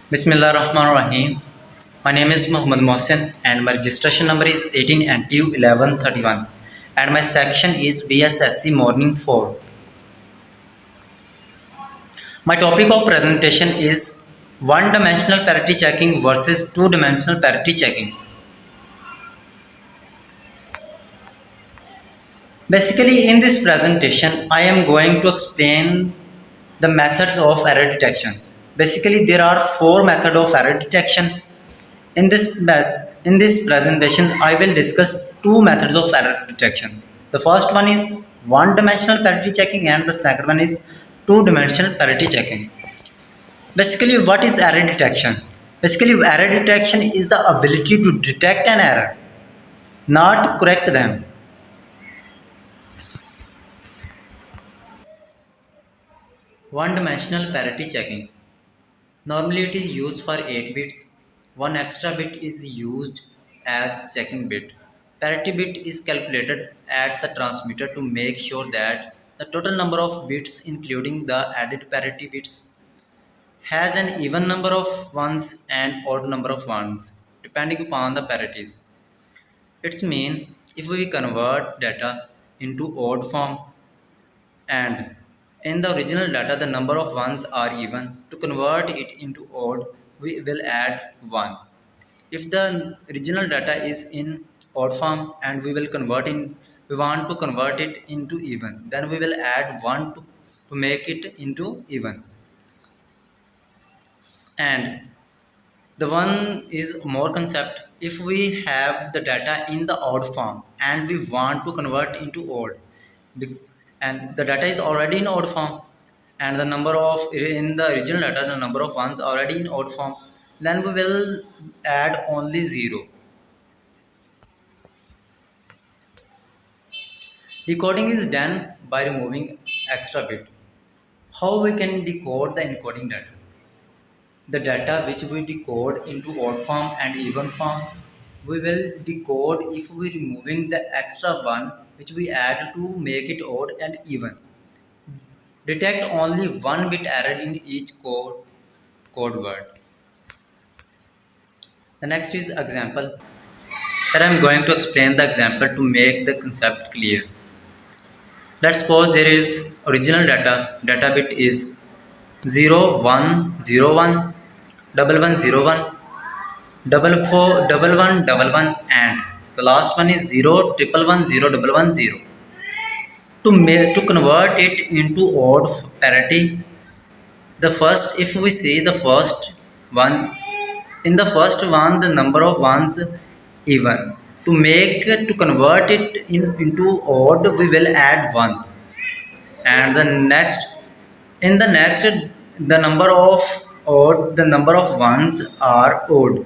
Bismillah Rahman Rahim. My name is Muhammad Mohsen and my registration number is 18 NPU 1131 and my section is BSSC Morning 4. My topic of presentation is one-dimensional parity checking versus two-dimensional parity checking. Basically, in this presentation, I am going to explain the methods of error detection. Basically, there are four methods of error detection. In this presentation, I will discuss two methods of error detection. The first one is one-dimensional parity checking, and the second one is two-dimensional parity checking. Basically, what is error detection? Basically, error detection is the ability to detect an error, not correct them. One-dimensional parity checking. Normally it is used for 8 bits. One extra bit is used as checking bit. Parity bit is calculated at the transmitter to make sure that the total number of bits including the added parity bits has an even number of ones and odd number of ones depending upon the parities. It's mean if we convert data into odd form and in the original data the number of ones are even, to convert it into odd we will add 1. If the original data is in odd form and we want to convert it into even, then we will add 1 to make it into even. And the one is more concept, if we have the data in the odd form and we want to convert into odd, and the data is already in odd form and the number of in the original data the number of ones already in odd form, then we will add only 0. Decoding is done by removing extra bit. How we can decode the encoding data? The data which we decode into odd form and even form, we will decode if we removing the extra one which we add to make it odd and even. Detect only one bit error in each code word. The next is example. Here I am going to explain the example to make the concept clear. Let's suppose there is original data bit is 0101 1101 441111 and the last one is 011101110. To convert it into odd parity, the first, if we see the first one, in the first one the number of ones even, to convert it into odd we will add 1. And the next, in the next, the number of ones are odd,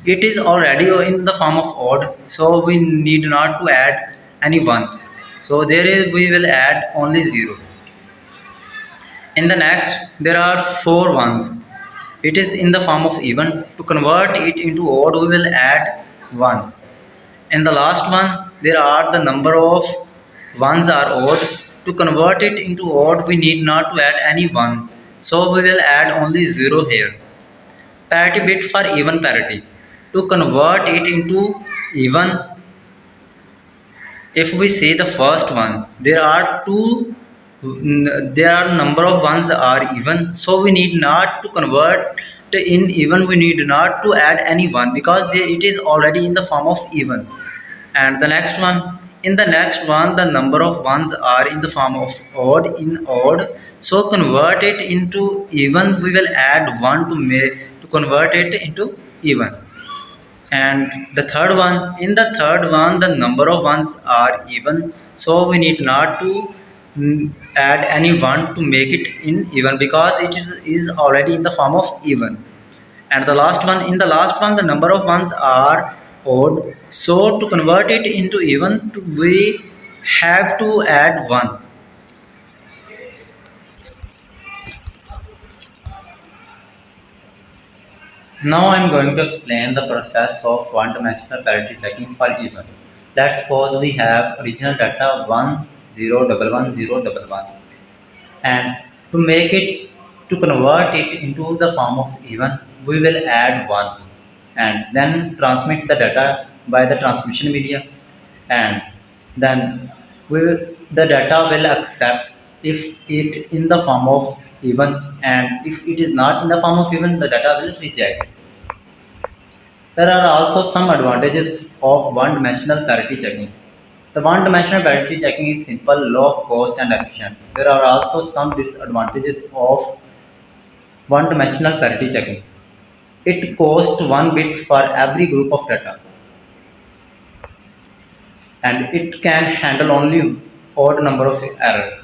it is already in the form of odd, so we need not to add any 1, so there is we will add only 0. In the next, there are 4 ones. It is in the form of even. To convert it into odd, we will add 1. In the last one, there are the number of ones are odd. To convert it into odd, we need not to add any 1. So we will add only 0 here. Parity bit for even parity. To convert it into even, if we see the first one, there are number of ones are even, so we need not to convert in even, we need not to add any one because it is already in the form of even. And the next one, in the next one the number of ones are in the form of odd, so convert it into even, we will add 1 to convert it into even. And the third one, in the third one the number of ones are even, so we need not to add any one to make it in even because it is already in the form of even. And the last one, in the last one the number of ones are odd, so to convert it into even we have to add 1. Now I am going to explain the process of one-dimensional parity checking for even. Let's suppose we have original data 10111011, and to make it To convert it into the form of even, we will add 1 and then transmit the data by the transmission media, and then the data will accept if it in the form of even, and if it is not in the form of even, the data will reject. There are also some advantages of one-dimensional parity checking. The one-dimensional parity checking is simple, low cost and efficient. There are also some disadvantages of one-dimensional parity checking. It costs 1 bit for every group of data, and it can handle only odd number of errors.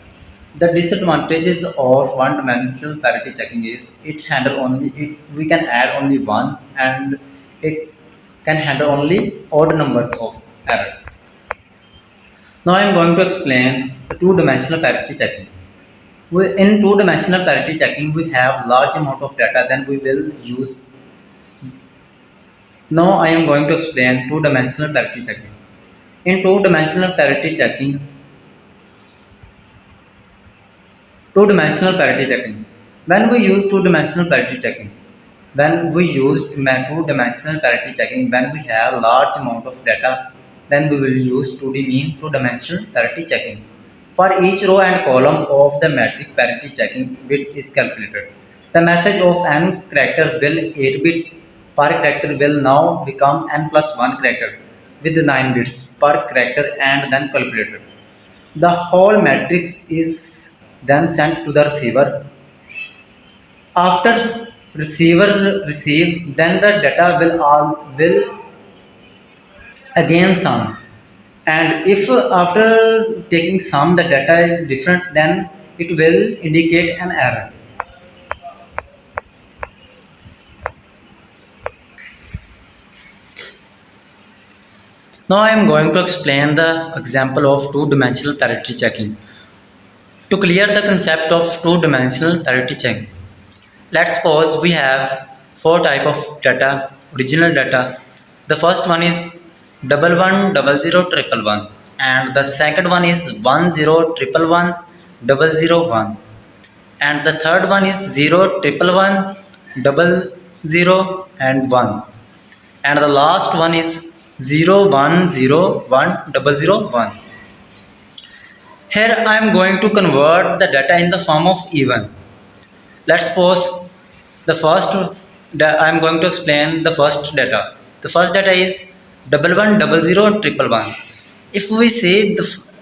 The disadvantages of one-dimensional parity checking is we can add only one, and it can handle only odd numbers of errors. Now I am going to explain the two-dimensional parity checking. In two-dimensional parity checking, we have large amount of data, then we will use. Now I am going to explain two-dimensional parity checking. In two-dimensional parity checking, two-dimensional parity checking. When we use two-dimensional parity checking, when we use two-dimensional parity checking, when we have large amount of data, then we will use 2D mean two-dimensional parity checking. For each row and column of the matrix, parity checking bit is calculated. The message of n character will 8 bit per character will now become n plus 1 character with 9 bits per character and then calculated. The whole matrix is then sent to the receiver. After receiver receive, then the data will again sum. And if after taking sum the data is different, then it will indicate an error. Now I am going to explain the example of two-dimensional parity checking. To clear the concept of two-dimensional parity checking, let's suppose we have four type of data, original data. The first one is 11000011, and the second one is 10111001, and the third one is 011100 and 1, and the last one is 010101. Here I am going to convert the data in the form of even. Let's suppose the first I am going to explain the first data. The first data is 110011. If we see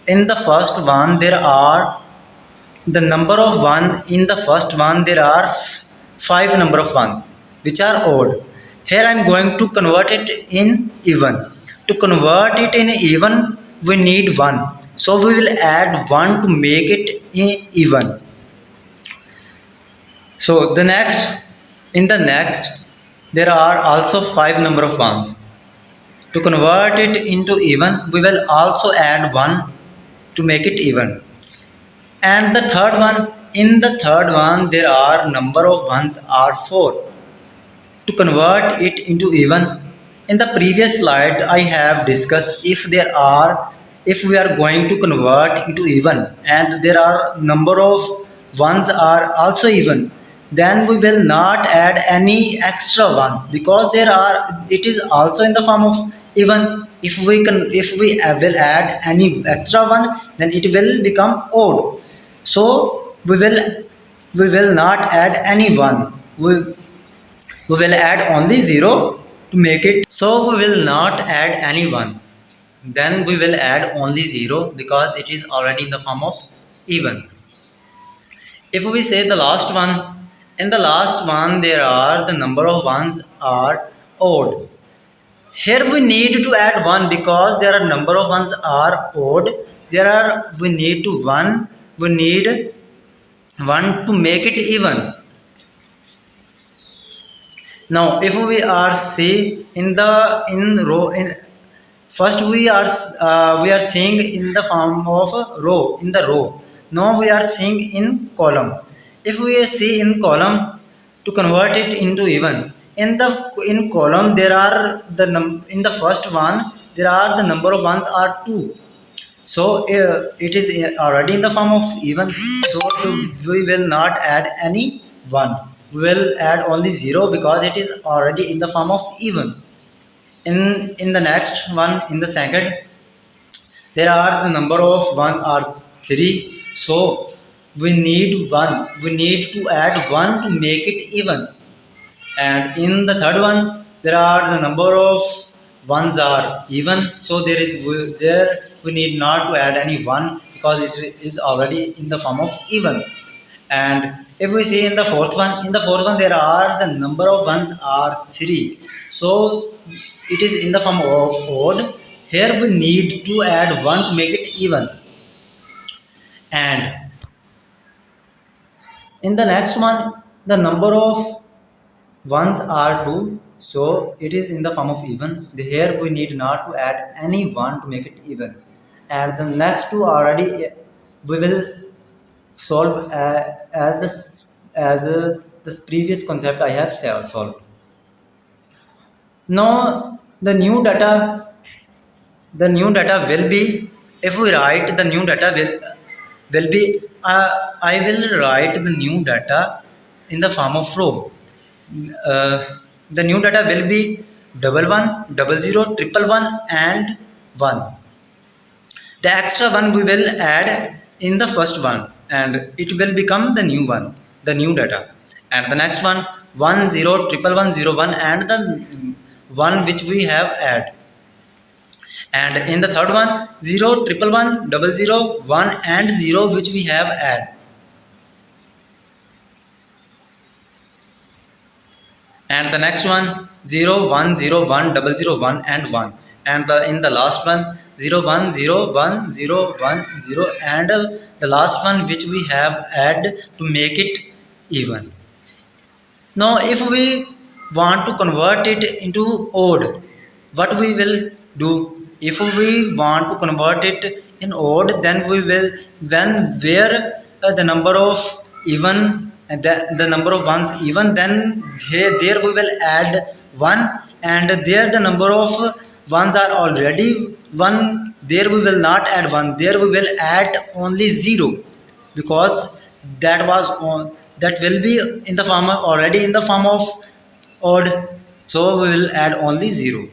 in the first one there are the number of one, in the first one there are 5 number of one which are odd. Here I am going to convert it in even. To convert it in even, we need 1. So we will add 1 to make it even. So in the next, there are also 5 number of ones. To convert it into even, we will also add 1 to make it even. And the third one, in the third one, there are number of ones are 4. To convert it into even, in the previous slide I have discussed if we are going to convert into even and there are number of ones are also even, then we will not add any extra one because it is also in the form of even. If we will add any extra one, then it will become odd. So we will not add any one. We will add only 0 to make it. So we will not add any 1. Then we will add only 0 because it is already in the form of even. If we say the last one, in the last one there are the number of ones are odd. Here we need to add 1 because there are number of ones are odd. We need 1 to make it even. Now if we are see first we are seeing in the form of row in the row. Now we are seeing in column. If we see in column, to convert it into even, in column there are in the first one there are the number of ones are 2. So it is already in the form of even. So we will not add any 1, we will add only 0 because it is already in the form of even. In the next one, in the second, there are the number of 1 are 3, so we need to add 1 to make it even. And in the third one, there are the number of ones are even, so there we need not to add any 1 because it is already in the form of even. And if we see in the fourth one there are the number of ones are 3, so it is in the form of odd. Here we need to add 1 to make it even. And in the next one, the number of ones are 2, so it is in the form of even. Here we need not to add any 1 to make it even. And the next two already we will solve this previous concept I have solved. Now the new data will be, if we write the new data will be, I will write the new data in the form of row. uh, the new data will be 11, 00, 111 and 1. The extra one we will add in the first one and it will become the new one, the new data. And the next one 10, 111, 01 and the one which we have add. And in the third one 0, 111, 00, 1 and 0 which we have add. And the next one 0, 1, 0, 1, 001 and 1. And in the last one 0, 1, 0, 1, 0, 1, 0 and the last one which we have add to make it even. Now if we want to convert it into odd, what we will do? If we want to convert it in odd, then we will, when where the number of even and the number of ones even, then there we will add 1. And there the number of ones are already 1, there we will not add 1, there we will add only 0 because that was on, that will be in the form of, already in the form of odd, so we will add only 0.